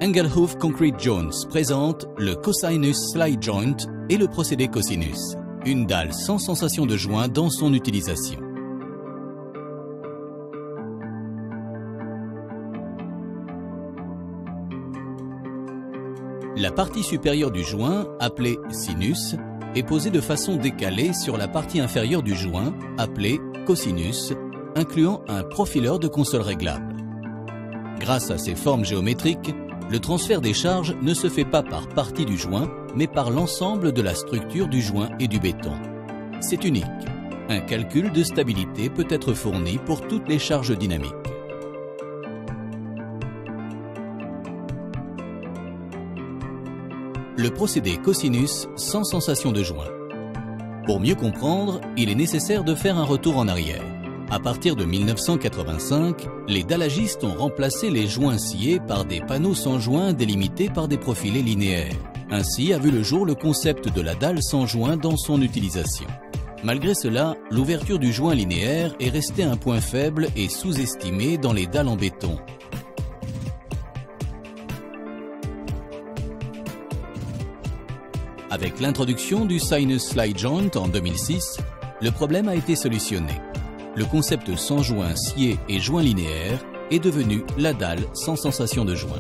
Engelhoff Concrete Joints présente le Cosinus Slide Joint et le procédé cosinus, une dalle sans sensation de joint dans son utilisation. La partie supérieure du joint, appelée sinus, est posée de façon décalée sur la partie inférieure du joint, appelée cosinus, incluant un profileur de console réglable. Grâce à ces formes géométriques, le transfert des charges ne se fait pas par partie du joint, mais par l'ensemble de la structure du joint et du béton. C'est unique. Un calcul de stabilité peut être fourni pour toutes les charges dynamiques. Le procédé cosinus sans sensation de joint. Pour mieux comprendre, il est nécessaire de faire un retour en arrière. À partir de 1985, les dallagistes ont remplacé les joints sciés par des panneaux sans joint délimités par des profilés linéaires. Ainsi a vu le jour le concept de la dalle sans joint dans son utilisation. Malgré cela, l'ouverture du joint linéaire est restée un point faible et sous-estimé dans les dalles en béton. Avec l'introduction du Sinus Slide Joint en 2006, le problème a été solutionné. Le concept sans joint scié et joint linéaire est devenu la dalle sans sensation de joint.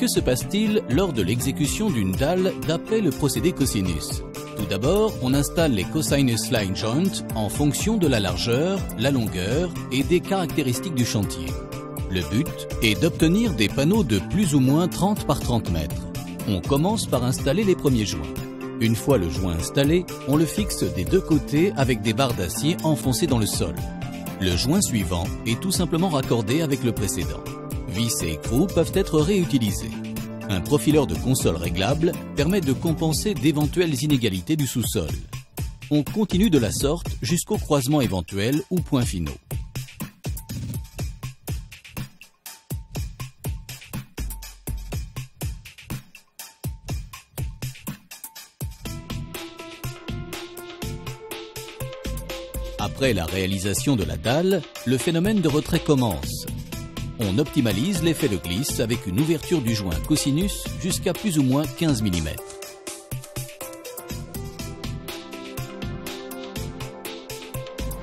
Que se passe-t-il lors de l'exécution d'une dalle d'après le procédé cosinus? Tout d'abord, on installe les Cosinus Slide Joints en fonction de la largeur, la longueur et des caractéristiques du chantier. Le but est d'obtenir des panneaux de plus ou moins 30 par 30 mètres. On commence par installer les premiers joints. Une fois le joint installé, on le fixe des deux côtés avec des barres d'acier enfoncées dans le sol. Le joint suivant est tout simplement raccordé avec le précédent. Vis et écrous peuvent être réutilisés. Un profileur de console réglable permet de compenser d'éventuelles inégalités du sous-sol. On continue de la sorte jusqu'au croisement éventuel ou points finaux. Après la réalisation de la dalle, le phénomène de retrait commence. On optimalise l'effet de glisse avec une ouverture du joint cosinus jusqu'à plus ou moins 15 mm.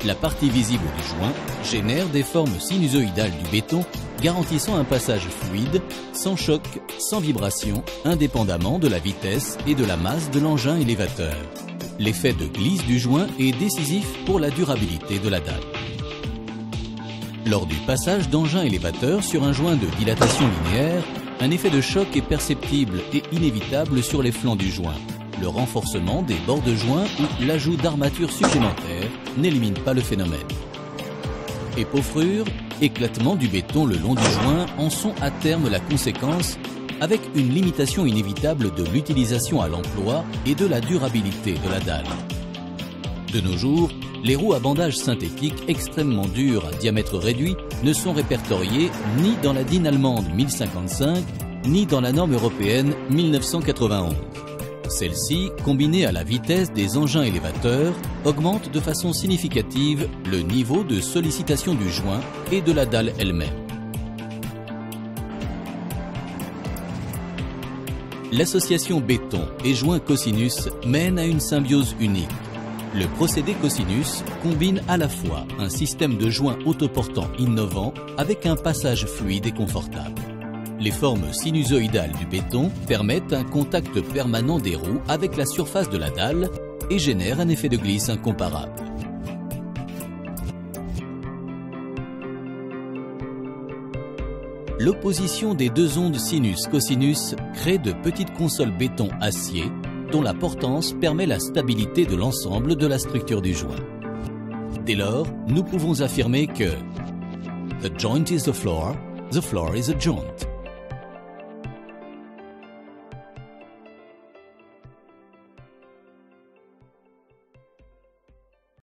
La partie visible du joint génère des formes sinusoïdales du béton, garantissant un passage fluide, sans choc, sans vibration, indépendamment de la vitesse et de la masse de l'engin élévateur. L'effet de glisse du joint est décisif pour la durabilité de la dalle. Lors du passage d'engin élévateur sur un joint de dilatation linéaire, un effet de choc est perceptible et inévitable sur les flancs du joint. Le renforcement des bords de joint ou l'ajout d'armatures supplémentaires n'élimine pas le phénomène. Épaufrure, éclatement du béton le long du joint en sont à terme la conséquence, avec une limitation inévitable de l'utilisation à l'emploi et de la durabilité de la dalle. De nos jours, les roues à bandage synthétique extrêmement dures à diamètre réduit ne sont répertoriées ni dans la DIN allemande 1055, ni dans la norme européenne 1991. Celle-ci, combinée à la vitesse des engins élévateurs, augmente de façon significative le niveau de sollicitation du joint et de la dalle elle-même. L'association béton et joint cosinus mène à une symbiose unique. Le procédé cosinus combine à la fois un système de joints autoportants innovant avec un passage fluide et confortable. Les formes sinusoïdales du béton permettent un contact permanent des roues avec la surface de la dalle et génèrent un effet de glisse incomparable. L'opposition des deux ondes sinus-cosinus crée de petites consoles béton acier dont la portance permet la stabilité de l'ensemble de la structure du joint. Dès lors, nous pouvons affirmer que « The joint is the floor is a joint ».